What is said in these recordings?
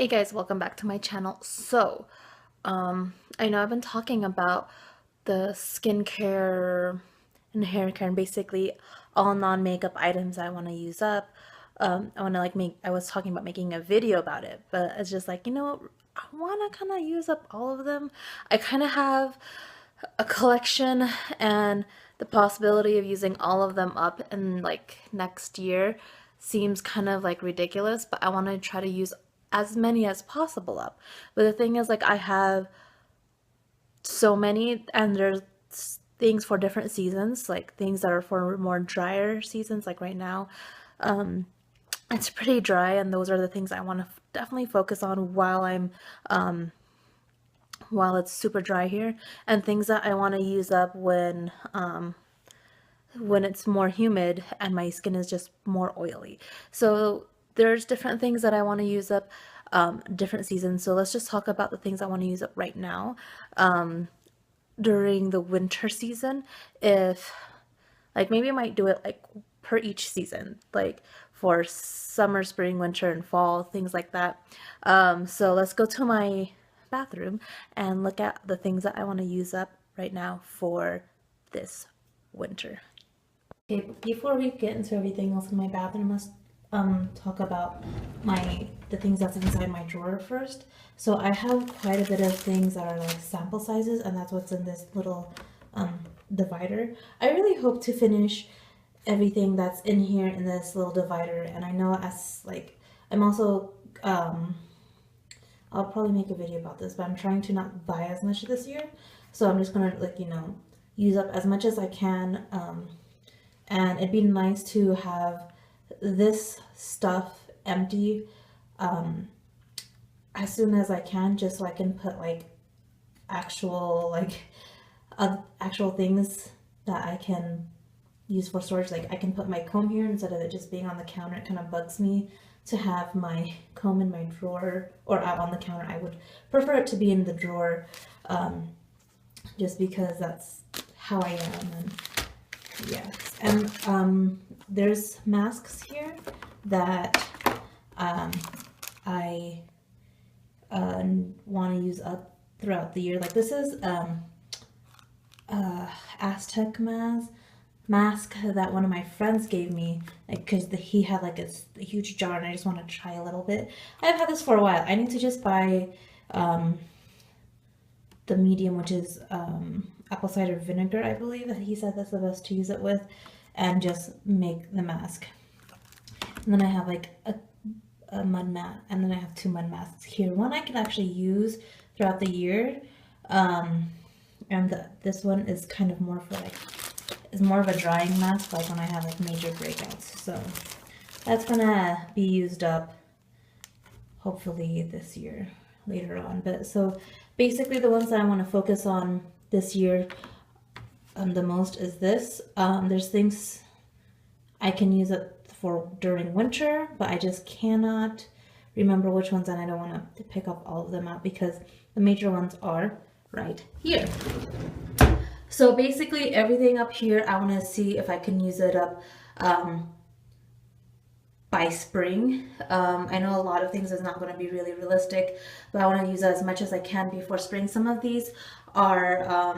Hey guys, welcome back to my channel. I know I've been talking about the skincare and hair care and basically all non-makeup items I want to use up. I want to I was talking about making a video about it, but it's just like, I want to kind of use up all of them. I kind of have a collection and the possibility of using all of them up in like next year seems kind of like ridiculous, but I want to try to use as many as possible up. But the thing is, like, I have so many, and there's things for different seasons, like things that are for more drier seasons, like right now. It's pretty dry, and those are the things I want to definitely focus on while it's super dry here, and things that I want to use up when it's more humid and my skin is just more oily. So there's different things that I want to use up different seasons. So let's just talk about the things I want to use up right now. During the winter season, if like maybe I might do it like per each season, like for summer, spring, winter, and fall, things like that. So let's go to my bathroom and look at the things that I want to use up right now for this winter. Okay, but before we get into everything else in my bathroom, let's talk about the things that's inside my drawer first. So I have quite a bit of things that are like sample sizes, and that's what's in this little divider. I really hope to finish everything that's in here in this little divider, and I know I'm also I'll probably make a video about this, but I'm trying to not buy as much this year, so I'm just gonna use up as much as I can. And it'd be nice to have this stuff empty as soon as I can, just so I can put actual things that I can use for storage. Like I can put my comb here instead of it just being on the counter. It kind of bugs me to have my comb in my drawer or out on the counter. I would prefer it to be in the drawer, just because that's how I am. And yes, and there's masks here that I want to use up throughout the year. Like this is Aztec mask that one of my friends gave me, because he had like a huge jar, and I just want to try a little bit. I've had this for a while. I need to just buy the medium, which is apple cider vinegar, I believe. He said that's the best to use it with, and just make the mask. And then I have like a mud mat, and then I have two mud masks here. One I can actually use throughout the year, and this one is kind of more for is more of a drying mask, like when I have like major breakouts. So that's gonna be used up hopefully this year later on. But so basically the ones that I want to focus on this year the most is this. There's things I can use it for during winter, but I just cannot remember which ones, and I don't want to pick up all of them out because the major ones are right here. So basically everything up here, I want to see if I can use it up by spring. I know a lot of things is not going to be really realistic, but I want to use as much as I can before spring. Some of these are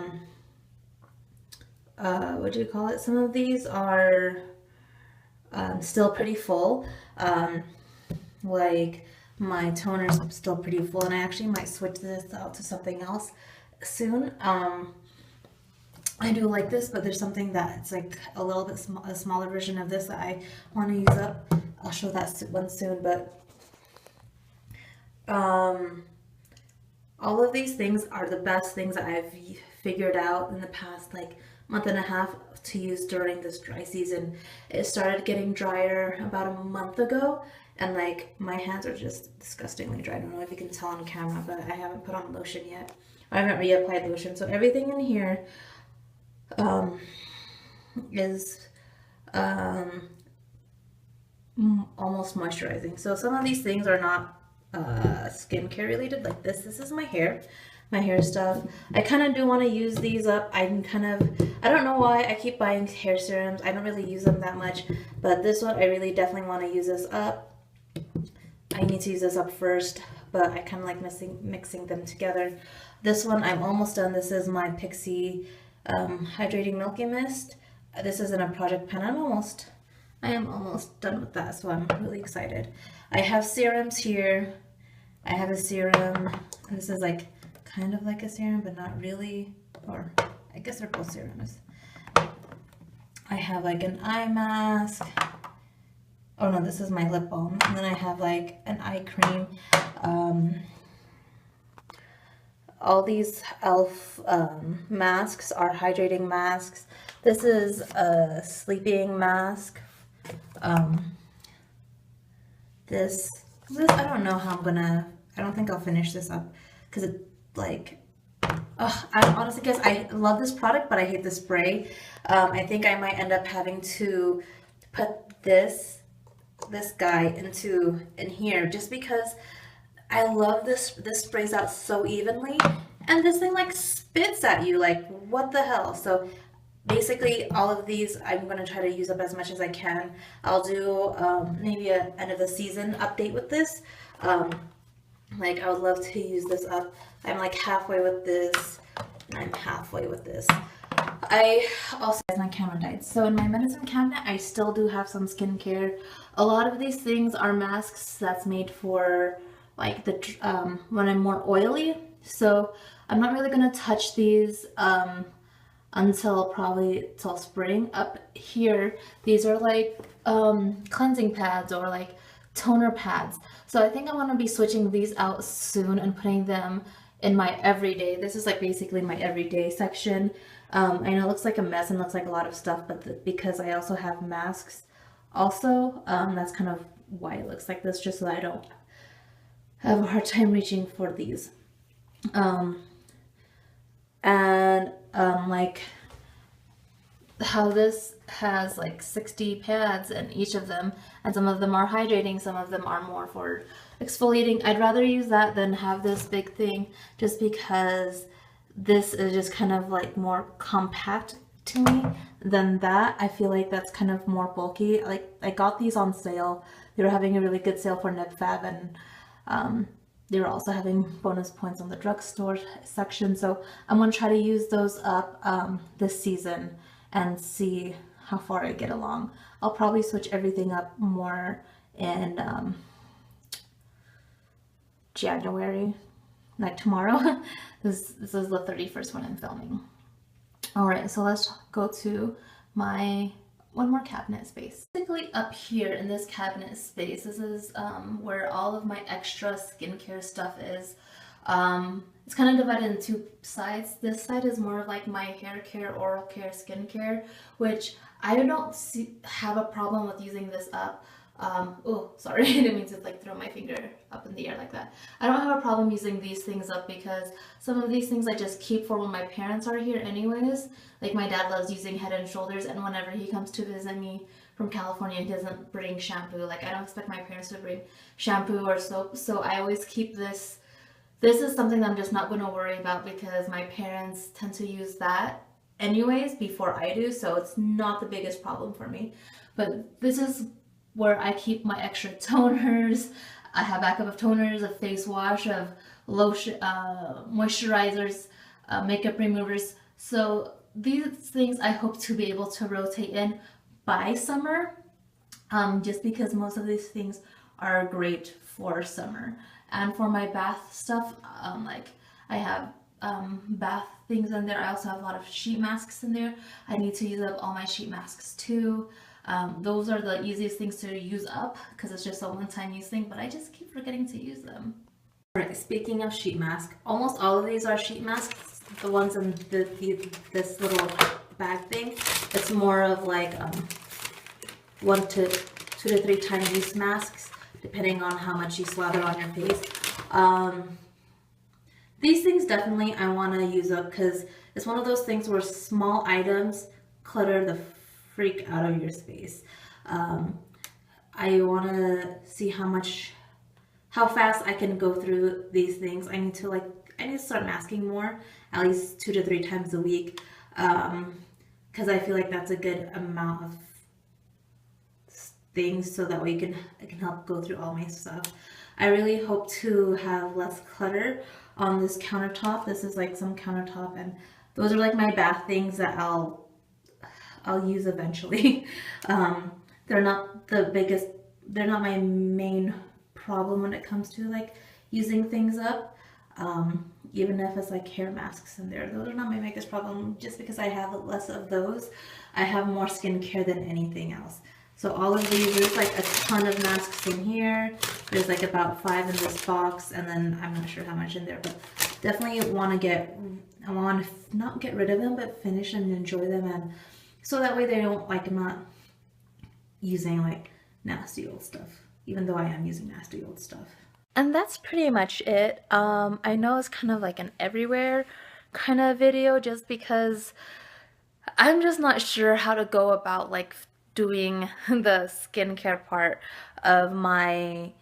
what do you call it? Some of these are still pretty full. Like my toner's still pretty full, and I actually might switch this out to something else soon. I do like this, but there's something that's like a little bit a smaller version of this that I want to use up. I'll show that one soon, but all of these things are the best things that I've figured out in the past month and a half to use during this dry season. It started getting drier about a month ago, and my hands are just disgustingly dry. I don't know if you can tell on camera, but I haven't put on lotion yet. I haven't reapplied lotion, so everything in here is almost moisturizing. So some of these things are not skincare related, like this is my hair stuff. I kind of do want to use these up. I don't know why I keep buying hair serums. I don't really use them that much, but this one I really definitely want to use this up. I need to use this up first. but I kind of like mixing them together. This one I'm almost done. This is my Pixie Hydrating Milky Mist. This is in a project pen. I am almost done with that, so I'm really excited. I have serums here. I have a serum, and this is like kind of like a serum, but not really, or I guess they're both serums. I have like an eye mask. Oh no, this is my lip balm. And then I have like an eye cream. All these e.l.f. Masks are hydrating masks. This is a sleeping mask. This I don't know how I don't think I'll finish this up because it like, I honestly guess I love this product, but I hate the spray. I think I might end up having to put this guy in here just because I love this sprays out so evenly, and this thing like spits at you, like what the hell. So basically all of these I'm going to try to use up as much as I can. I'll do maybe an end of the season update with this. Like I would love to use this up. I'm like halfway with this, and I'm halfway with this. I also, my camera died. So in my medicine cabinet, I still do have some skincare. A lot of these things are masks that's made for like the when I'm more oily. So I'm not really gonna touch these until spring. Up here, these are like cleansing pads or like toner pads. So I think I want to be switching these out soon and putting them in my everyday. This is like basically my everyday section. I know it looks like a mess and looks like a lot of stuff, but because I also have masks also, that's kind of why it looks like this, just so that I don't have a hard time reaching for these. Like how this has like 60 pads in each of them, and some of them are hydrating, some of them are more for exfoliating. I'd rather use that than have this big thing, just because this is just kind of like more compact to me than that. I feel like that's kind of more bulky. Like I got these on sale. They were having a really good sale for NibFab, and they were also having bonus points on the drugstore section. So I'm going to try to use those up this season and see how far I get along. I'll probably switch everything up more in January, like tomorrow. This is the 31st when I'm filming. Alright, so let's go to my one more cabinet space. Basically up here in this cabinet space, this is where all of my extra skincare stuff is. It's kind of divided into two sides. This side is more of like my hair care, oral care, skincare, which I don't have a problem with using this up. Oh, sorry, I didn't mean to like throw my finger up in the air like that. I don't have a problem using these things up because some of these things I just keep for when my parents are here anyways. Like my dad loves using Head and Shoulders, and whenever he comes to visit me from California, he doesn't bring shampoo. Like I don't expect my parents to bring shampoo or soap, so I always keep this. This is something that I'm just not going to worry about because my parents tend to use that anyways before I do, so it's not the biggest problem for me. But this is where I keep my extra toners. I have backup of toners, of face wash, of lotion, moisturizers, makeup removers. So these things I hope to be able to rotate in by summer, just because most of these things are great for summer. And for my bath stuff, like I have bath things in there. I also have a lot of sheet masks in there. I need to use up all my sheet masks too. Those are the easiest things to use up because it's just a one-time use thing, but I just keep forgetting to use them. Alright, speaking of sheet mask, almost all of these are sheet masks. The ones in this little bag thing, it's more of like 1 to 2 to 3 times use masks, depending on how much you slather on your face. These things definitely I want to use up because it's one of those things where small items clutter the freak out of your space. I want to see how fast I can go through these things. I need to start masking more, at least 2 to 3 times a week, because I feel like that's a good amount of things, so that way I can help go through all my stuff. I really hope to have less clutter on this countertop. This is like some countertop, and those are like my bath things that I'll use eventually. Um, they're not the biggest, they're not my main problem when it comes to like using things up. Even if it's like hair masks in there, those are not my biggest problem. Just because I have less of those, I have more skincare than anything else. So all of these, there's like a ton of masks in here. There's like about 5 in this box, and then I'm not sure how much in there, but definitely want to I want to not get rid of them, but finish and enjoy them, and so that way they don't, like, I'm not using like nasty old stuff, even though I am using nasty old stuff. And that's pretty much it. I know it's kind of like an everywhere kind of video just because I'm just not sure how to go about like doing the skincare part of my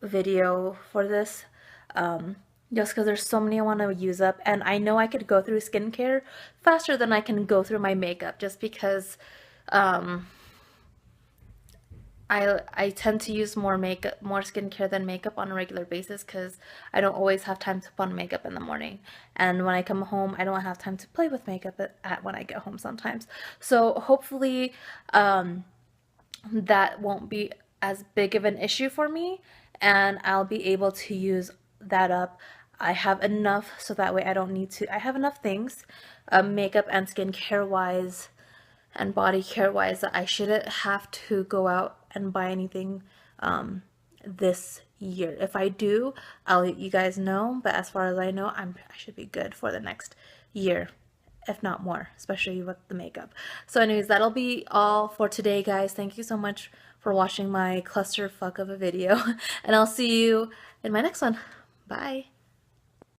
video for this. Just because there's so many I want to use up, and I know I could go through skincare faster than I can go through my makeup just because I tend to use more skincare than makeup on a regular basis because I don't always have time to put on makeup in the morning. And when I come home, I don't have time to play with makeup when I get home sometimes. So hopefully that won't be as big of an issue for me, and I'll be able to use that up. I have enough so that way I don't need to, I have enough things, makeup and skincare wise and body care wise, that I shouldn't have to go out and buy anything this year. If I do, I'll let you guys know, but as far as I know, I should be good for the next year, if not more, especially with the makeup. So anyways, that'll be all for today, guys. Thank you so much for watching my clusterfuck of a video, and I'll see you in my next one. Bye.